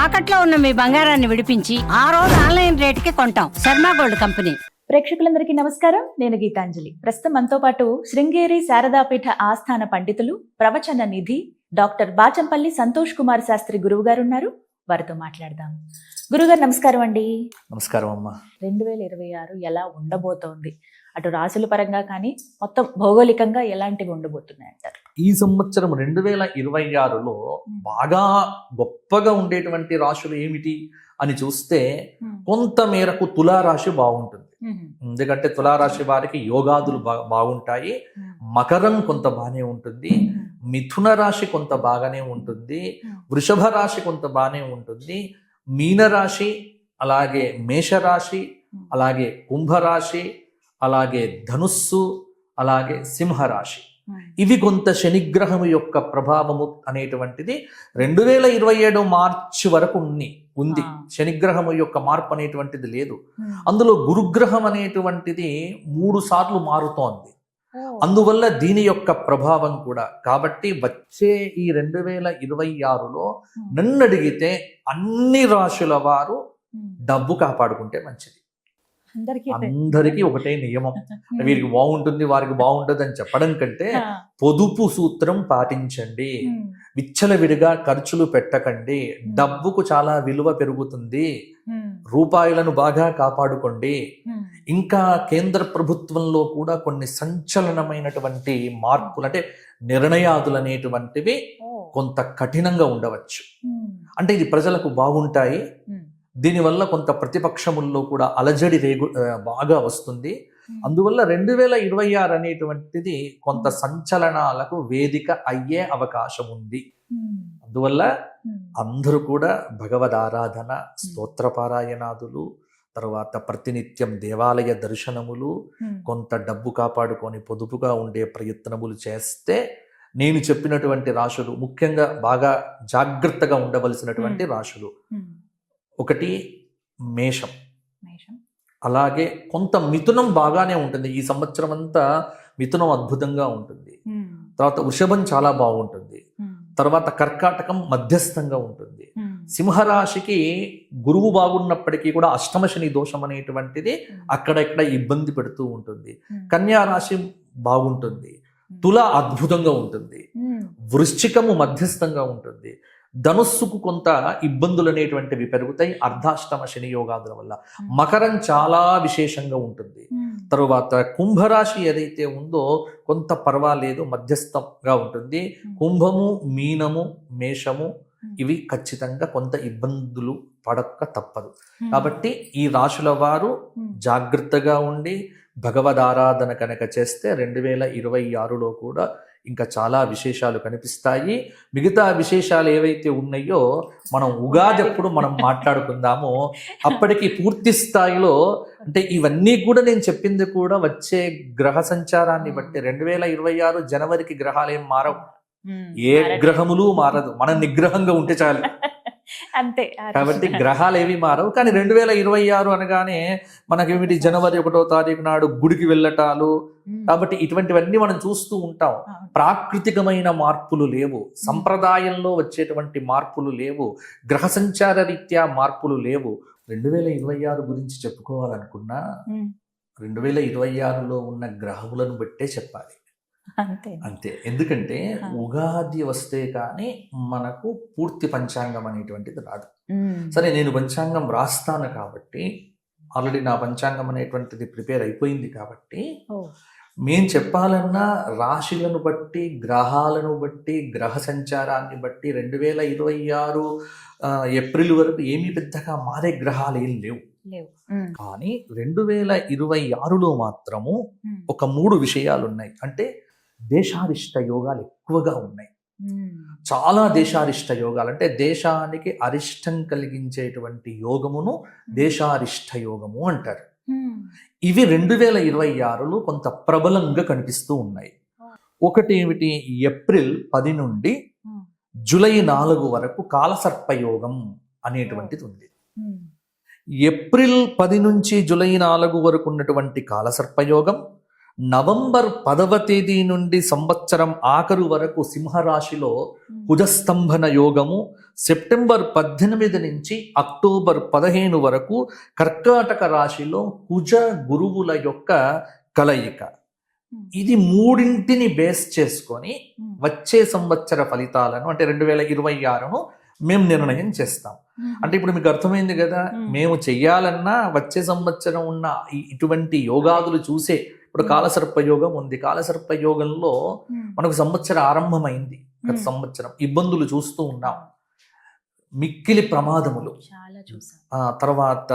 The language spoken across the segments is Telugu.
తాకట్లో ఉన్న మీ బంగారాన్ని విడిపించి ఆ రోజు ఆన్లైన్ రేటుకి కొంటాం. Sharma gold company. ప్రేక్షకులందరికీ నమస్కారం. నేను గీతాంజలి. ప్రస్తుతం మనతో పాటు శృంగేరి శారదాపీఠ ఆస్థాన పండితులు, ప్రవచన నిధి డాక్టర్ బాచంపల్లి సంతోష్ కుమార్ శాస్త్రి గురువు గారు ఉన్నారు. వారితో మాట్లాడదాం. గురుగారు నమస్కారం అండి. నమస్కారం అమ్మా. 2026 ఎలా ఉండబోతోంది? అటు రాశుల పరంగా కానీ మొత్తం భౌగోళికంగా ఎలాంటివి ఉండబోతున్నాయి అంటారు? ఈ సంవత్సరం 2026లో బాగా గొప్పగా ఉండేటువంటి రాశులు ఏమిటి అని చూస్తే కొంత మేరకు తులారాశి బాగుంటుంది. ఎందుకంటే తులారాశి వారికి యోగాదులు బాగుంటాయి. మకరం కొంత బాగానే ఉంటుంది, మిథున రాశి కొంత బాగానే ఉంటుంది, వృషభ రాశి కొంత బాగానే ఉంటుంది, మీనరాశి, అలాగే మేషరాశి, అలాగే కుంభరాశి, అలాగే ధనుస్సు, అలాగే సింహరాశి. ఇవి కొంత శనిగ్రహం యొక్క ప్రభావము అనేటువంటిది 2027 మార్చి వరకు ఉంది. శనిగ్రహం యొక్క మార్పు అనేటువంటిది లేదు. అందులో గురుగ్రహం అనేటువంటిది 3 సార్లు మారుతోంది. అందువల్ల దీని యొక్క ప్రభావం కూడా. కాబట్టి వచ్చే ఈ 2026లో నన్ను అడిగితే అన్ని రాశుల వారు డబ్బు కాపాడుకుంటే మంచిది. అందరికీ ఒకటే నియమం. వీరికి బాగుంటుంది, వారికి బాగుంటుంది అని చెప్పడం కంటే పొదుపు సూత్రం పాటించండి. విచ్చలవిడిగా ఖర్చులు పెట్టకండి. డబ్బుకు చాలా విలువ పెరుగుతుంది. రూపాయలను బాగా కాపాడుకోండి. ఇంకా కేంద్ర ప్రభుత్వంలో కూడా కొన్ని సంచలనమైనటువంటి మార్పులు, అంటే నిర్ణయాదులు అనేటువంటివి కొంత కఠినంగా ఉండవచ్చు. అంటే ఇది ప్రజలకు బాగుంటాయి. దీనివల్ల కొంత ప్రతిపక్షముల్లో కూడా అలజడి బాగా వస్తుంది. అందువల్ల 2026 అనేటువంటిది కొంత సంచలనాలకు వేదిక అయ్యే అవకాశం ఉంది. అందువల్ల అందరూ కూడా భగవద్ ఆరాధన, స్తోత్రపారాయణాదులు, తర్వాత ప్రతినిత్యం దేవాలయ దర్శనములు, కొంత డబ్బు కాపాడుకొని పొదుపుగా ఉండే ప్రయత్నములు చేస్తే నేను చెప్పినటువంటి రాశులు, ముఖ్యంగా బాగా జాగ్రత్తగా ఉండవలసినటువంటి రాశులు, ఒకటి మేషం, అలాగే కొంత మిథునం బాగానే ఉంటుంది. ఈ సంవత్సరం అంతా మిథునం అద్భుతంగా ఉంటుంది. తర్వాత వృషభం చాలా బాగుంటుంది. తర్వాత కర్కాటకం మధ్యస్థంగా ఉంటుంది. సింహరాశికి గురువు బాగున్నప్పటికీ కూడా అష్టమ శని దోషం అనేటువంటిది అక్కడెక్కడ ఇబ్బంది పెడుతూ ఉంటుంది. కన్యా రాశి బాగుంటుంది. తుల అద్భుతంగా ఉంటుంది. వృశ్చికము మధ్యస్థంగా ఉంటుంది. ధనుస్సుకు కొంత ఇబ్బందులు అనేటువంటివి పెరుగుతాయి అర్ధాష్టమ శని యోగాదుల వల్ల. మకరం చాలా విశేషంగా ఉంటుంది. తరువాత కుంభరాశి ఏదైతే ఉందో కొంత పర్వాలేదు, మధ్యస్థంగా ఉంటుంది. కుంభము, మీనము, మేషము ఇవి ఖచ్చితంగా కొంత ఇబ్బందులు పడక తప్పదు. కాబట్టి ఈ రాశుల వారు జాగ్రత్తగా ఉండి భగవద్ ఆరాధన కనుక చేస్తే 2026లో కూడా ఇంకా చాలా విశేషాలు కనిపిస్తాయి. మిగతా విశేషాలు ఏవైతే ఉన్నాయో మనం ఉగాది అప్పుడు మనం మాట్లాడుకుందాము. అప్పటికి పూర్తి స్థాయిలో, అంటే ఇవన్నీ కూడా నేను చెప్పింది కూడా వచ్చే గ్రహ సంచారాన్ని బట్టి. 2026 జనవరికి గ్రహాలు ఏం మారవు, ఏ గ్రహములు మారదు. మనం నిగ్రహంగా ఉంటే చాలు అంతే. కాబట్టి గ్రహాలు ఏవి మారవు. కానీ 2026 అనగానే మనకేమిటి, జనవరి 1వ తారీఖు నాడు గుడికి వెళ్ళటాలు. కాబట్టి ఇటువంటివన్నీ మనం చూస్తూ ఉంటాం. ప్రాకృతికమైన మార్పులు లేవు, సంప్రదాయంలో వచ్చేటువంటి మార్పులు లేవు, గ్రహ సంచార రీత్యా మార్పులు లేవు. 2026 గురించి చెప్పుకోవాలనుకున్నా 2026లో ఉన్న గ్రహములను బట్టే చెప్పాలి. అంతే. ఎందుకంటే ఉగాది వస్తే కానీ మనకు పూర్తి పంచాంగం అనేటువంటిది రాదు. సరే, నేను పంచాంగం రాస్తాను కాబట్టి, ఆల్రెడీ నా పంచాంగం అనేటువంటిది ప్రిపేర్ అయిపోయింది కాబట్టి, మేము చెప్పాలన్నా రాశులను బట్టి, గ్రహాలను బట్టి, గ్రహ సంచారాన్ని బట్టి 2026 ఏప్రిల్ వరకు ఏమీ పెద్దగా మారే గ్రహాలు ఏం లేవు. కానీ 2026లో మాత్రము ఒక 3 విషయాలు ఉన్నాయి. అంటే దేశారిష్ట యోగాలు ఎక్కువగా ఉన్నాయి. చాలా దేశారిష్ట యోగాలు, అంటే దేశానికి అరిష్టం కలిగించేటువంటి యోగమును దేశారిష్ట యోగము అంటారు. ఇవి 2026లో కొంత ప్రబలంగా కనిపిస్తూ ఉన్నాయి. ఒకటి ఏమిటి, ఏప్రిల్ 10 నుండి జూలై 4 వరకు కాలసర్పయోగం అనేటువంటిది ఉంది. ఏప్రిల్ 10 నుంచి జూలై 4 వరకు ఉన్నటువంటి కాలసర్పయోగం, నవంబర్ 10వ తేదీ నుండి సంవత్సరం ఆఖరు వరకు సింహరాశిలో కుజస్తంభన యోగము, సెప్టెంబర్ 18 నుంచి అక్టోబర్ 15 వరకు కర్కాటక రాశిలో కుజ గురువుల యొక్క కలయిక. ఇది మూడింటిని బేస్ చేసుకొని వచ్చే సంవత్సర ఫలితాలను అంటే 2026ను మేము నిర్ణయం చేస్తాం. అంటే ఇప్పుడు మీకు అర్థమైంది కదా, మేము చెయ్యాలన్నా వచ్చే సంవత్సరం ఉన్న ఇటువంటి యోగాదులు చూసే. ఇప్పుడు కాలసర్ప యోగం ఉంది, కాలసర్ప యోగంలో మనకు సంవత్సరం ఆరంభమైంది. గత సంవత్సరం ఇబ్బందులు చూస్తూ ఉన్నాం, మిక్కిలి ప్రమాదములు, తర్వాత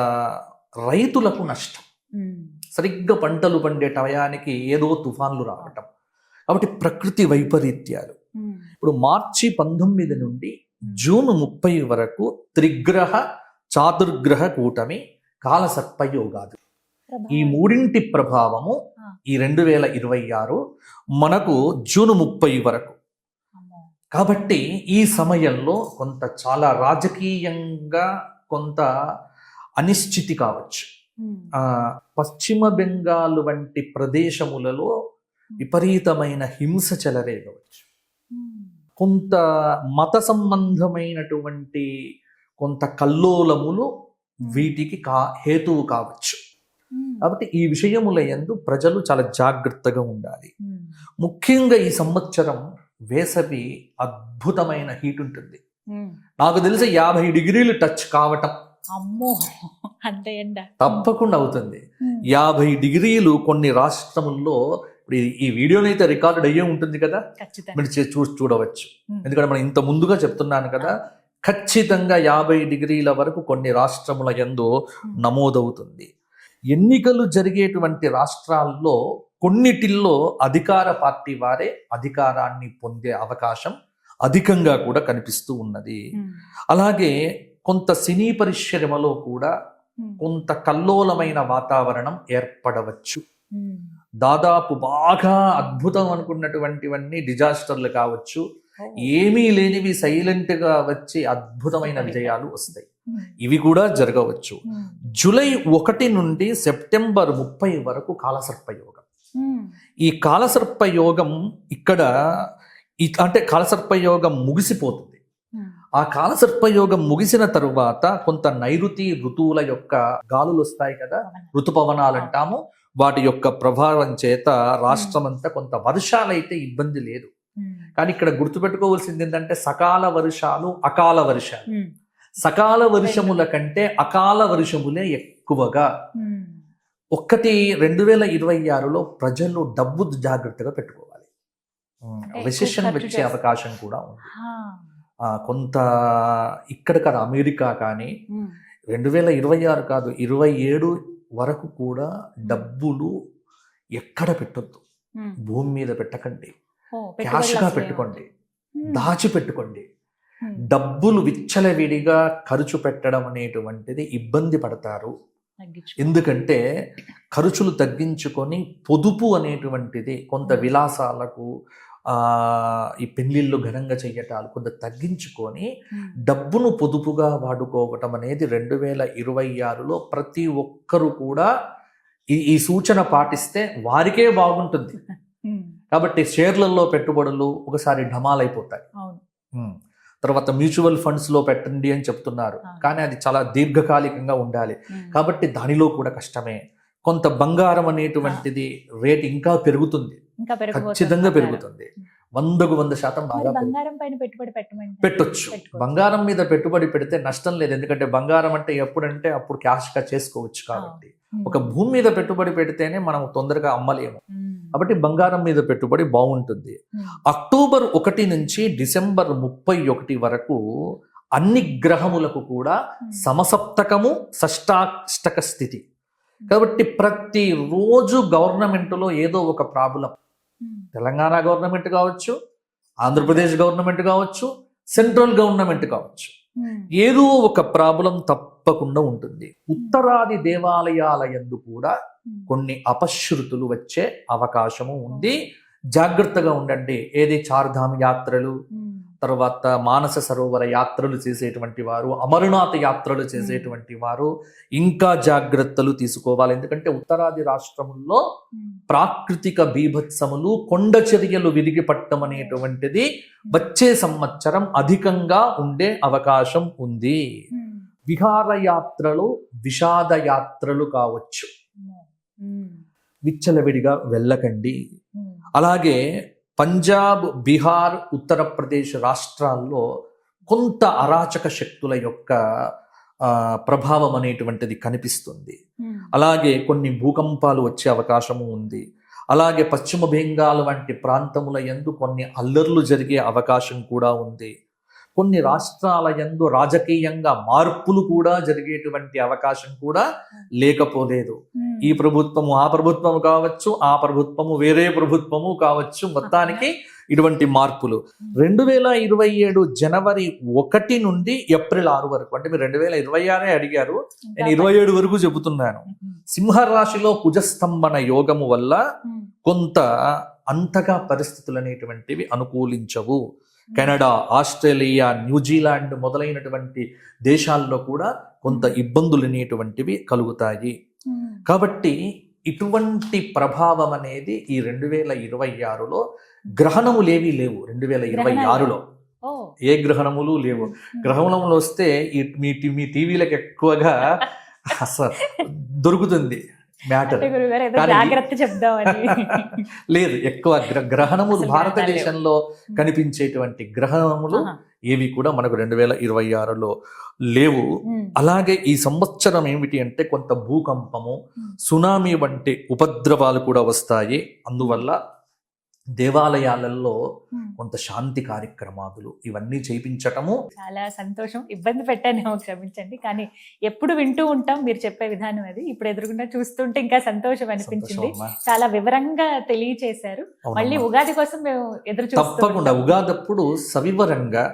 రైతులకు నష్టం, సరిగ్గా పంటలు పండే టయానికి ఏదో తుఫాన్లు రావటం. కాబట్టి ప్రకృతి వైపరీత్యాలు. ఇప్పుడు మార్చి 19 నుండి జూన్ 30 వరకు త్రిగ్రహ చాతుర్గ్రహ కూటమి కాలసర్ప యోగాలు. ఈ మూడింటి ప్రభావము ఈ 2026 మనకు జూన్ 30 వరకు. కాబట్టి ఈ సమయంలో కొంత చాలా రాజకీయంగా కొంత అనిశ్చితి కావచ్చు. పశ్చిమ బెంగాల్ వంటి ప్రదేశములలో విపరీతమైన హింస చెలరేగవచ్చు. కొంత మత సంబంధమైనటువంటి కొంత కల్లోలములు వీటికి హేతువు కావచ్చు. కాబట్టి ఈ విషయముల యందు ప్రజలు చాలా జాగ్రత్తగా ఉండాలి. ముఖ్యంగా ఈ సంవత్సరం వేసవి అద్భుతమైన హీట్ ఉంటుంది. నాకు తెలిసి 50 డిగ్రీలు టచ్ కావటం అంటే తప్పకుండా అవుతుంది. 50 డిగ్రీలు కొన్ని రాష్ట్రముల్లో. ఇప్పుడు ఈ వీడియోనైతే రికార్డ్ అయ్యే ఉంటుంది కదా, మీరు చూడవచ్చు. ఎందుకంటే మనం ఇంత ముందుగా చెప్తున్నాను కదా, ఖచ్చితంగా 50 డిగ్రీల వరకు కొన్ని రాష్ట్రముల యందు నమోదవుతుంది. ఎన్నికలు జరిగేటువంటి రాష్ట్రాల్లో కొన్నిటిల్లో అధికార పార్టీ వారే అధికారాన్ని పొందే అవకాశం అధికంగా కూడా కనిపిస్తూ ఉన్నది. అలాగే కొంత సినీ పరిశ్రమలో కూడా కొంత కల్లోలమైన వాతావరణం ఏర్పడవచ్చు. దాదాపు బాగా అద్భుతం అనుకున్నటువంటివన్నీ డిజాస్టర్లు కావచ్చు, ఏమీ లేనివి సైలెంట్ గా వచ్చి అద్భుతమైన విజయాలు వస్తాయి. ఇవి కూడా జరగవచ్చు. జూలై 1 నుండి సెప్టెంబర్ 30 వరకు కాలసర్ప యోగం. ఈ కాలసర్ప యోగం ఇక్కడ అంటే కాలసర్ప యోగం ముగిసిపోతుంది. ఆ కాలసర్ప యోగం ముగిసిన తరువాత కొంత నైరుతి ఋతువుల యొక్క గాలులు వస్తాయి కదా, ఋతుపవనాలు అంటాము. వాటి యొక్క ప్రభావం చేత రాష్ట్రమంతా కొంత వర్షాలైతే ఇబ్బంది లేదు. కానీ ఇక్కడ గుర్తుపెట్టుకోవాల్సింది ఏంటంటే సకాల వర్షాలు, అకాల వర్షాలు. సకాల వర్షముల కంటే అకాల వర్షములే ఎక్కువగా. 2026లో ప్రజలు డబ్బు జాగ్రత్తగా పెట్టుకోవాలి. రిసెషన్ వచ్చే అవకాశం కూడా ఉంది. కొంత ఇక్కడ కదా అమెరికా కానీ 2026 కాదు 27 వరకు కూడా డబ్బులు ఎక్కడ పెట్టొద్దు. భూమి మీద పెట్టకండి, క్యాష్గా పెట్టుకోండి, దాచిపెట్టుకోండి. డబ్బులు విచ్చలవిడిగా ఖర్చు పెట్టడం అనేటువంటిది ఇబ్బంది పడతారు. ఎందుకంటే ఖర్చులు తగ్గించుకొని పొదుపు అనేటువంటిది కొంత విలాసాలకు, ఈ పెళ్లిళ్ళు ఘనంగా చెయ్యటాలు కొంత తగ్గించుకొని డబ్బును పొదుపుగా వాడుకోవటం అనేది 2026లో ప్రతి ఒక్కరు కూడా ఈ సూచన పాటిస్తే వారికే బాగుంటుంది. కాబట్టి షేర్లలో పెట్టుబడులు ఒకసారి ఢమాలైపోతాయి. తర్వాత మ్యూచువల్ ఫండ్స్ లో పెట్టండి అని చెప్తున్నారు, కానీ అది చాలా దీర్ఘకాలికంగా ఉండాలి. కాబట్టి దానిలో కూడా కష్టమే. కొంత బంగారం అనేటువంటిది రేట్ ఇంకా పెరుగుతుంది, ఖచ్చితంగా పెరుగుతుంది. 100% బాగా పెట్టొచ్చు. బంగారం మీద పెట్టుబడి పెడితే నష్టం లేదు. ఎందుకంటే బంగారం అంటే ఎప్పుడంటే అప్పుడు క్యాష్గా చేసుకోవచ్చు. కాబట్టి ఒక భూమి మీద పెట్టుబడి పెడితేనే మనం తొందరగా అమ్మలేము. కాబట్టి బంగారం మీద పెట్టుబడి బాగుంటుంది. అక్టోబర్ 1 నుంచి డిసెంబర్ 31 వరకు అన్ని గ్రహములకు కూడా సమసప్తకము, షష్టాష్టక స్థితి. కాబట్టి ప్రతిరోజు గవర్నమెంట్లో ఏదో ఒక ప్రాబ్లం, తెలంగాణ గవర్నమెంట్ కావచ్చు, ఆంధ్రప్రదేశ్ గవర్నమెంట్ కావచ్చు, సెంట్రల్ గవర్నమెంట్ కావచ్చు, ఏదో ఒక ప్రాబ్లం తప్పకుండా ఉంటుంది. ఉత్తరాది దేవాలయాల యందు కూడా కొన్ని అపశృతులు వచ్చే అవకాశము ఉంది. జాగ్రత్తగా ఉండండి. ఏది చార్ధామ్ యాత్రలు, తర్వాత మానస సరోవర యాత్రలు చేసేటువంటి వారు, అమరనాథ్ యాత్రలు చేసేటువంటి వారు ఇంకా జాగ్రత్తలు తీసుకోవాలి. ఎందుకంటే ఉత్తరాది రాష్ట్రముల్లో ప్రాకృతిక బీభత్సములు, కొండ చర్యలు విరిగి పట్టడం అనేటువంటిది వచ్చే సంవత్సరం అధికంగా ఉండే అవకాశం ఉంది. విహారయాత్రలు, విషాద యాత్రలు కావచ్చు, విచ్చలవిడిగా వెళ్ళకండి. అలాగే పంజాబ్, బీహార్, ఉత్తరప్రదేశ్ రాష్ట్రాల్లో కొంత అరాచక శక్తుల యొక్క ప్రభావం అనేటువంటిది కనిపిస్తుంది. అలాగే కొన్ని భూకంపాలు వచ్చే అవకాశము ఉంది. అలాగే పశ్చిమ బెంగాల్ వంటి ప్రాంతముల యందు కొన్ని అల్లర్లు జరిగే అవకాశం కూడా ఉంది. కొన్ని రాష్ట్రాల యందు రాజకీయంగా మార్పులు కూడా జరిగేటువంటి అవకాశం కూడా లేకపోలేదు. ఈ ప్రభుత్వము ఆ ప్రభుత్వము కావచ్చు, ఆ ప్రభుత్వము వేరే ప్రభుత్వము కావచ్చు, మొత్తానికి ఇటువంటి మార్పులు 2027 జనవరి 1 నుండి ఏప్రిల్ 6 వరకు, అంటే మీరు 2026 అడిగారు, నేను 27 వరకు చెబుతున్నాను. సింహరాశిలో కుజస్తంభన యోగము వల్ల కొంత అంతగా పరిస్థితులు అనేటువంటివి అనుకూలించవు. కెనడా, ఆస్ట్రేలియా, న్యూజిలాండ్ మొదలైనటువంటి దేశాల్లో కూడా కొంత ఇబ్బందులు అనేటువంటివి కలుగుతాయి. కాబట్టి ఇటువంటి ప్రభావం అనేది ఈ 2026లో గ్రహణములేవి లేవు. 2026లో ఏ గ్రహణములు లేవు. గ్రహణములు వస్తే మీ టీవీలకు ఎక్కువగా అసలు దొరుకుతుంది మ్యాటర్. జాగ్రత్త చెప్దామని లేదు, ఎక్కువ గ్రహణములు భారతదేశంలో కనిపించేటువంటి గ్రహణములు ఏవి కూడా మనకు 2026లో లేవు. అలాగే ఈ సంవత్సరం ఏమిటి అంటే కొంత భూకంపము, సునామీ వంటి ఉపద్రవాలు కూడా వస్తాయి. అందువల్ల దేవాలయాలలో కొంత శాంతి కార్యక్రమాలు ఇవన్నీ చేయించటము. చాలా సంతోషం. ఇబ్బంది పెట్టానేమో, క్షమించండి. కానీ ఎప్పుడు వింటూ ఉంటాం మీరు చెప్పే విధానం అది. ఇప్పుడు ఎదురుకుండా చూస్తుంటే ఇంకా సంతోషం అనిపించింది. చాలా వివరంగా తెలియచేశారు. మళ్ళీ ఉగాది కోసం మేము ఎదురు చూస్తాం. తప్పకుండా ఉగాది అప్పుడు సవివరంగా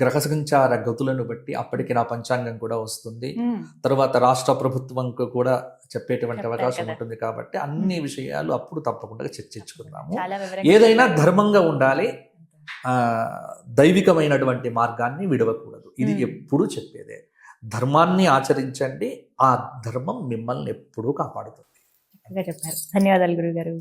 గ్రహ సంచార గతులను బట్టి అప్పటికి నా పంచాంగం కూడా వస్తుంది. తర్వాత రాష్ట్ర ప్రభుత్వం కూడా చెప్పేటువంటి అవకాశం ఉంటుంది. కాబట్టి అన్ని విషయాలు అప్పుడు తప్పకుండా చర్చించుకున్నాము. ఏదైనా ధర్మంగా ఉండాలి, దైవికమైనటువంటి మార్గాన్ని విడవకూడదు. ఇది ఎప్పుడూ చెప్పేదే. ధర్మాన్ని ఆచరించండి, ఆ ధర్మం మిమ్మల్ని ఎప్పుడూ కాపాడుతుంది. చెప్పారు. ధన్యవాదాలు గురుగారు.